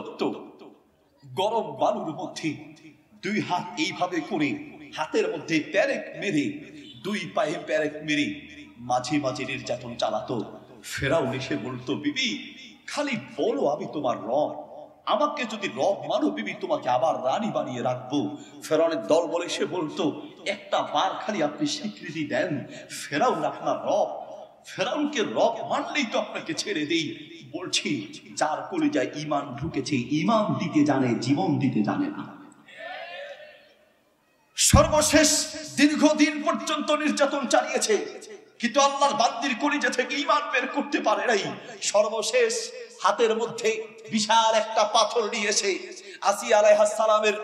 উত্তপ্ত গরম বালুর মধ্যে দুই হাত এইভাবে করে হাতের মধ্যে প্যারেক মেরে, দুই পায়ে প্যারেক মেরে মাঝে মাঝে নির্যাতন চালাতো। ফেরাউন এসে বলতো, বিবি খালি বলো আমি তোমার রব, আমাকে যদি রব মানো বিবি তোমাকে আবার রানী বানিয়ে রাখবো। ফেরাউনের দল বলে এসে বলতো, একটা বার খালি আপনি স্বীকৃতি দেন ফেরাউন আপনার রব, ফেরাউনকে রব মানলেই তো আপনাকে ছেড়ে দেই। বলছি যার কলিজায় ঈমান ঢুকেছে, ঈমান দিতে জানে, জীবন দিতে জানে না। সর্বশেষ দীর্ঘদিন পর্যন্ত নির্যাতন চালিয়েছে, কিন্তু আল্লাহর বান্দির কলিজা থেকে ঈমান বের করতে পারে নাই। সর্বশেষ হাতের মধ্যে বিশাল একটা পাথর নিয়েছে, আসিয়া আলাইহিস সালামের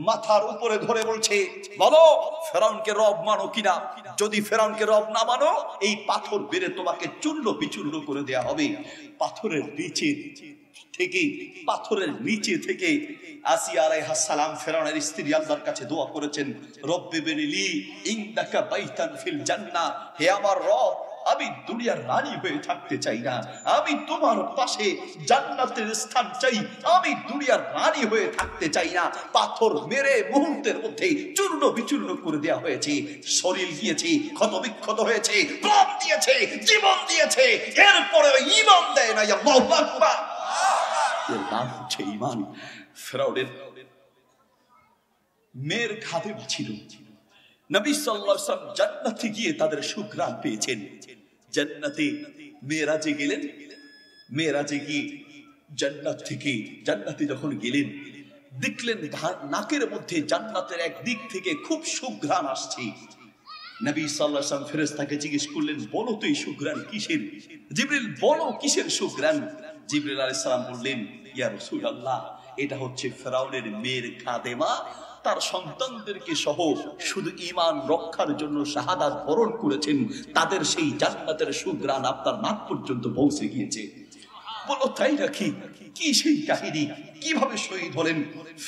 মাথার উপরে ধরে বলছে, বলো ফেরাউনকে রব মানো কিনা, যদি ফেরাউনকে রব না মানো এই পাথর বেরে তোমাকে চূর্ণ বিচূর্ণ করে দেয়া হবে। পাথরের নিচে থেকে আসিয়া আলাইহিস সালাম ফেরাউনের স্ত্রী আল্লাহর কাছে দোয়া করেছেন, রব্বি বিনিলি ইনদাকা বাইতান ফিল জান্নাহ, হে আমার রব আমি দুনিয়ার রানী হয়ে থাকতে চাই না, আমি তোমার পাশে জান্নাতের স্থান চাই, আমি দুনিয়ার রানী হয়ে থাকতে চাই না। পাথর মেরে মুহূর্তের মধ্যে চূর্ণ বিচূর্ণ করে দেওয়া হয়েছে, শরীর দিয়েছে, ক্ষতবিক্ষত হয়েছে, প্রাণ দিয়েছে, জীবন দিয়েছে, এরপরে ঈমান দেয় না। আল্লাহু আকবার, এর নাম হচ্ছে ঈমান। ফেরাউনের মেয়ের খাদেমা ছিল। নবী সাল্লাল্লাহু আলাইহি ওয়াসাল্লাম জান্নাতে গিয়ে তাদের সুঘ্রাণ পেয়েছেন। জান্নাতে মেরাজে গেলেন, মেরাজে গিয়ে জান্নাতে যখন গেলেন দেখলেন নাকের মধ্যে জান্নাতের এক দিক থেকে খুব সুঘ্রাণ আসছে। নবী সাল্লাল্লাহু আলাইহি ওয়াসাল্লাম ফেরেশতাকে জিজ্ঞেস করলেন, বলো তো এই সুঘ্রাণ কিসের? জিবরিল বলো কিসের সুঘ্রাণ? জিবরিল আলাইহিস সালাম বললেন, ইয়া রাসূলুল্লাহ এটা হচ্ছে ফেরাউনের মেয়ের খাদেমা, তার সন্তানদেরকে সহ শুধু ঈমান রক্ষার জন্য শাহাদাত বরণ করেছেন, তাদের সেই জান্নাতের সুঘ্রাণ আপনার নাক পর্যন্ত পৌঁছে গিয়েছে। বলো তাই নাকি? কি সেই কাহিনী, কিভাবে শহীদ হলেন?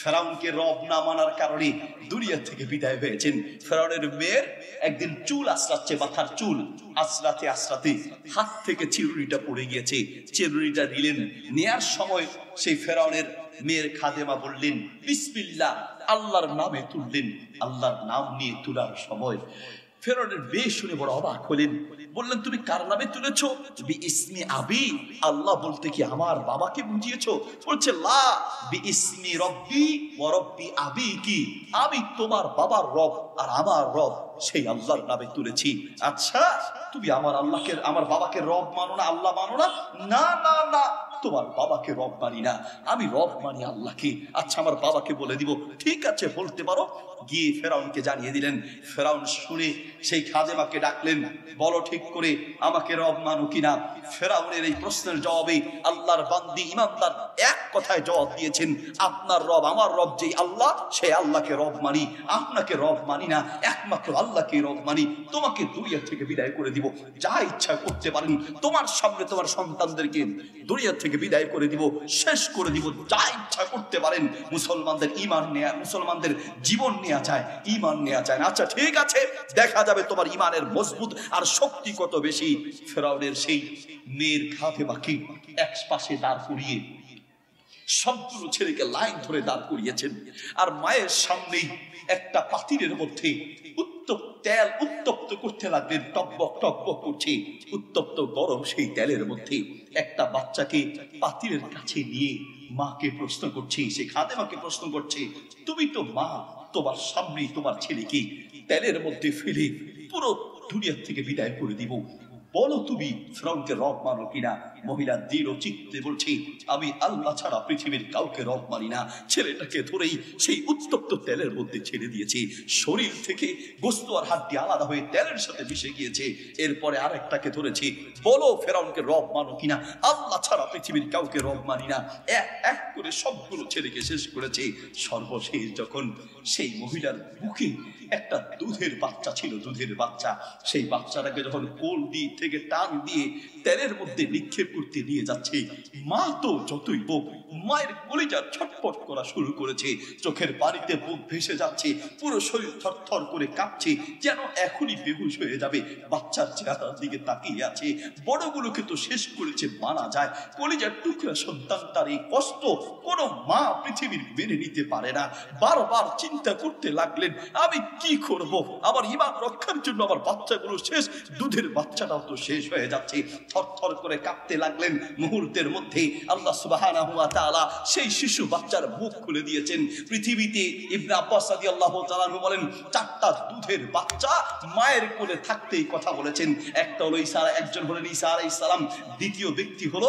ফেরাউনকে রব না মানার কারণে দুনিয়া থেকে বিদায় হয়েছেন। ফেরাউনের মেয়ের একদিন চুল আঁচড়াচ্ছে, মাথার চুল আঁচড়াতে আঁচড়াতে হাত থেকে চিরুনিটা পড়ে গিয়েছে। চিরুনিটা নিলেন, নেয়ার সময় সেই ফেরাউনের মেয়ের খাদেমা বললেন বিসমিল্লাহ, আল্লাহর নামে তুললেন। আল্লাহর নাম নিয়ে তোলার সময় ফেরাউনের মেয়ে শুনে বড় অবাক হলেন, বললেন তুমি কার নামে তুলেছো? বিইসমি আবি, আল্লাহ বলতে কি আমার বাবাকে বুঝিয়েছো? বলছে লা, বিইসমি রব্বি ওয়া রব্বি আবিকি, আমি তোমার বাবার রব আর আমার রব সেই আল্লাহর নামে তুলেছি। আচ্ছা তুমি আমার বাবাকে রব মানো না, আল্লাহ মানো না? না না না, তোমার বাবাকে রব মানি না, আমি রব মানি আল্লাহকে। আচ্ছা আমার বাবাকে বলে দিব। ঠিক আছে বলতে পারো। গিয়ে ফেরাউনকে জানিয়ে দিলেন। ফেরাউন শুনে সেই খাদেমাকে ডাকলেন, বলো ঠিক করে আমাকে রব মানো কিনা? ফেরাউনের এই প্রশ্নের জবাবে আল্লাহর বান্দি ইমানদার এক কথায় জবাব দিয়েছেন, আপনার রব আমার রব যেই আল্লাহ, সেই আল্লাহকে রব মানি, আপনাকে রব মানি না, একমাত্র আল্লাহকে রব মানি। তোমাকে দুনিয়া থেকে বিদায় করে দিব, যা ইচ্ছা করতে পারেন, তোমার সামনে তোমার সন্তানদেরকে দুনিয়া থেকে বিদায় করে দিব, শেষ করে দিব, যা ইচ্ছা করতে পারেন। মুসলমানদের ঈমান নেয়া, মুসলমানদের জীবন নেওয়া চায়, ঈমান নেওয়া চায় না। আচ্ছা ঠিক আছে, দেখা যাবে তোমার ঈমানের মজবুত আর শক্তি কত বেশি। ফেরাউনের সেই মেয়ের খাদেমাকে এক পাশে দাঁড় করিয়ে সবগুলো ছেলেকে লাইন ধরে দাঁড় করিয়েছেন, আর মায়ের সামনেই একটা পাতিলের মধ্যে তেল উত্তপ্ত করতে লাগলেন। টকবক টকবক করছে উত্তপ্ত গরম সেই তেলের মধ্যে একটা বাচ্চাকে পাতিলের কাছে নিয়ে মাকে প্রশ্ন করছে, সে খাদেমাকে প্রশ্ন করছে, তুমি তো মা, তোমার সামনেই তোমার ছেলেকে তেলের মধ্যে ফেলে পুরো দুনিয়া থেকে বিদায় করে দিব, বলো তুমি ফেরাউনকে রব মানো কিনা? মহিলা দৃঢ় চিত্তে বলছে, আমি আল্লাহ ছাড়া পৃথিবীর কাউকে রব মানি না। ছেলেটাকে ধরেই সেই উত্তপ্ত তেলের মধ্যে ছেড়ে দিয়েছে, শরীর থেকে গোশত আর হাড্ডি আলাদা হয়ে তেলের সাথে মিশে গিয়েছে। এরপরে আরেকটাকে ধরেছে, বলো ফেরাউনকে রব মানো কিনা? আল্লাহ ছাড়া পৃথিবীর কাউকে রব মানি না। এক করে সবগুলো ছেলেকে শেষ করেছে। সর্বশেষ যখন সেই মহিলার বুকে একটা দুধের বাচ্চা ছিল, দুধের বাচ্চা, সেই বাচ্চাটাকে যখন কোল থেকে টান দিয়ে তেলের মধ্যে নিক্ষেপ করতে নিয়ে যাচ্ছে, মা তো যতই হোক মায়ের কলিজা ছটফট করা শুরু করেছে, চোখের পানিতে বুক ভেসে যাচ্ছে, পুরো শরীর থরথর করে কাঁপছে, যেন এখনই বেহুশ হয়ে যাবে। বাচ্চার চেহারার দিকে তাকিয়ে আছে, বড়গুলোকে তো শেষ করেছে মানা যায়, কলিজার টুকরা সন্তান তার এই কষ্ট কোনো মা পৃথিবীর মেনে নিতে পারে না। বারবার চিন্তা করতে লাগলেন, আমি কি করব, আমার ঈমান রক্ষার জন্য আমার বাচ্চাগুলো শেষ, দুধের বাচ্চাটাও তো শেষ হয়ে যাচ্ছে। থরথর করে কাঁপতে লাগলেন। মুহূর্তের মধ্যে আল্লাহ সুবহানাহু ওয়া তাআলা সেই শিশু বাচ্চার মুখ খুলে দিয়েছেন। পৃথিবীতে ইবনে আব্বাস রাদিয়াল্লাহু তাআলা বলেন, 4টা দুধের বাচ্চা মায়ের কোলে থাকতেই কথা বলেছেন। একটা হলো ঈসা, একজন হলেন ঈসা আলাইহিস সালাম, দ্বিতীয় ব্যক্তি হলো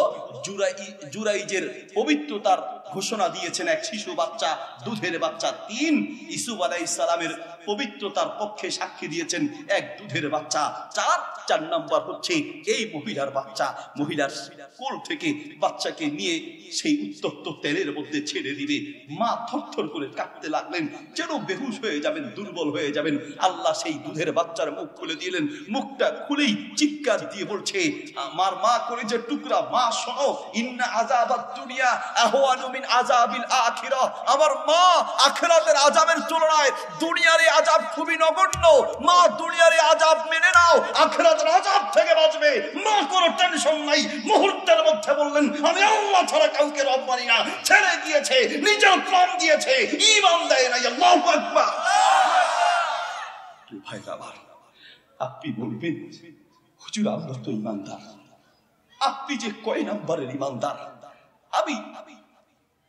জুরাইজের পবিত্রতার ঘোষণা দিয়েছেন এক শিশু বাচ্চা, দুধের বাচ্চা। 3 ইউসুফ আলাইহিস সালামের পবিত্রতার পক্ষে সাক্ষী দিয়েছেন এক দুধের বাচ্চা। 4 নাম্বার হচ্ছে এই মহিলার বাচ্চা। মহিলার কোল থেকে বাচ্চাকে নিয়ে সেই উত্তপ্ত তেলের মধ্যে ছেড়ে দিবে। মা থরথর করে কাঁপতে লাগলেন, যেন বেহুশ হয়ে যাবেন, দুর্বল হয়ে যাবেন। আল্লাহ সেই দুধের বাচ্চার মুখ খুলে দিলেন। মুখটা খুলেই চিৎকার দিয়ে বলছে, আমার মা কলিজার টুকরা, মা শোনো, ইন্না আযাবাদ দুনিয়া আহওয়ানু মিন আযাবিল আখিরাহ। আমার মা, আখিরাতের আযাবের তুলনায় দুনিয়ার এই আযাব খুবই নগণ্য। মা, দুনিয়ার এই আযাব মেনে নাও, আখিরাতের আযাব থেকে বাঁচবে। মা, কোনো টেনশন নাই। মুহূর্তের মধ্যে বললেন, আমি আল্লাহ ছাড়া কাউকে রব মানি না। ছেড়ে দিয়েছে, নিজের প্রাণ দিয়েছে, ঈমান দেয় নাই। আল্লাহু আকবার। ভাই আমার, আপনি বলবেন, হুজুর আমরা তো ঈমানদার, আপনি যে কয় নাম্বারের ঈমানদার? আমি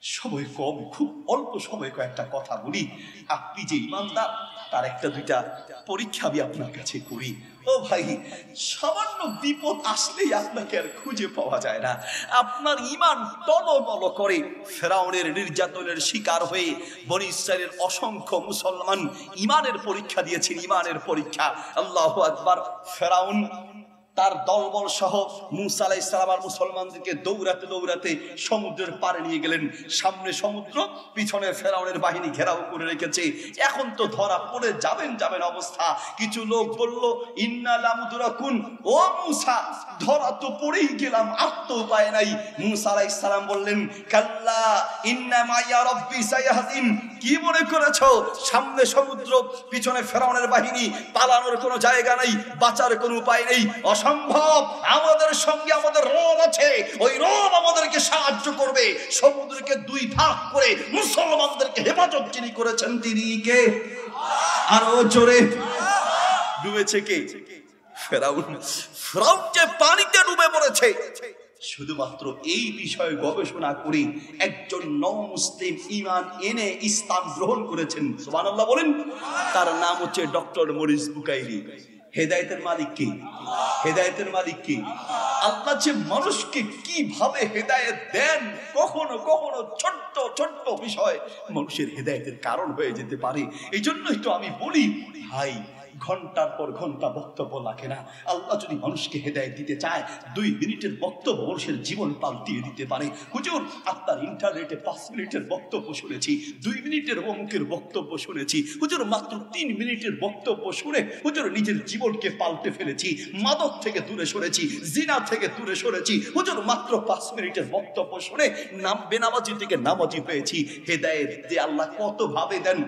সময় কম, খুব অল্প সময় কয়েকটা কথা বলি। আপনি যে ঈমানদার তার একটা দুইটা পরীক্ষা আমি আপনার কাছে করি। ও ভাই, সামান্য বিপদ আসলেই আপনাকে আর খুঁজে পাওয়া যায় না। আপনার ঈমান টলমল করে। ফেরাউনের নির্যাতনের শিকার হয়ে বনী ইসরাইলের অসংখ্য মুসলমান ঈমানের পরীক্ষা দিয়েছেন, ঈমানের পরীক্ষা। আল্লাহু আকবার। ফেরাউন তার দলবল সহ মুসা আলাইহিস সালাম আর মুসলমানদেরকে দৌড়াতে দৌড়াতে সমুদ্রের পাড়ে নিয়ে গেলেন। সামনে সমুদ্র, পিছনে ফেরাউনের বাহিনী ঘেরাও করে রেখেছে। এখন তো ধরা পড়ে যাবেন অবস্থা। কিছু লোক বলল, ইন্না লামুদরাকুন, ও মুসা, ধরা তো পড়েই গেলাম, আর তো উপায় নাই। মুসা আলাইহিস সালাম বললেন, কাল্লা ইন্না মাইয়া রাব্বি সায়াহদিন। কি মনে করেছো সামনে সমুদ্র, পিছনে ফেরাউনের বাহিনী, পালানোর কোনো জায়গা নেই, বাঁচার কোনো উপায় নেই, অসম্ভব। আমাদের সঙ্গে আমাদের রব আছে, ওই রব আমাদেরকে সাহায্য করবে। সমুদ্রকে 2 ভাগ করে মুসলমানদেরকে হেফাজত যিনি করেছেন তিনি কে? আরো জোরে। ডুবেছে কে? ফেরাউন। ফেরাউন যে পানিতে ডুবে পড়েছে, শুধুমাত্র এই বিষয়ে গবেষণা করে একজন নও-মুসলিম ঈমান এনে ইসলাম গ্রহণ করেছেন। সুবহানাল্লাহ বলেন। তার নাম হচ্ছে ডক্টর মরিস বুকাইরি। হেদায়েতের মালিক কে? হেদায়েতের মালিক কে? আল্লাহ যে মানুষকে কিভাবে হেদায়েত দেন, কখনো কখনো ছোট্ট ছোট্ট বিষয় মানুষের হেদায়েতের কারণ হয়ে যেতে পারে। এই জন্যই তো আমি বলি, ভাই, ঘন্টার পর ঘন্টা বক্তব্য লাগে না। আল্লাহ যদি মানুষকে হেদায়েত দিতে চায়, 2 মিনিটের বক্তব্য মানুষের জীবন পাল্টিয়ে দিতে পারে। হুজুর, আপনার ইন্টারনেটে 5 মিনিটের বক্তব্য শুনেছি, 2 মিনিটের অমুকের বক্তব্য শুনেছি। হুজুর, মাত্র 3 মিনিটের বক্তব্য শুনে হুজুর নিজের জীবনকে পাল্টে ফেলেছি। মাদক থেকে দূরে সরেছি, জিনা থেকে দূরে সরেছি। হুজুর, মাত্র 5 মিনিটের বক্তব্য শুনে বেনামাজি থেকে নামাজি হয়েছি। হেদায়েত যে আল্লাহ কত ভাবে দেন।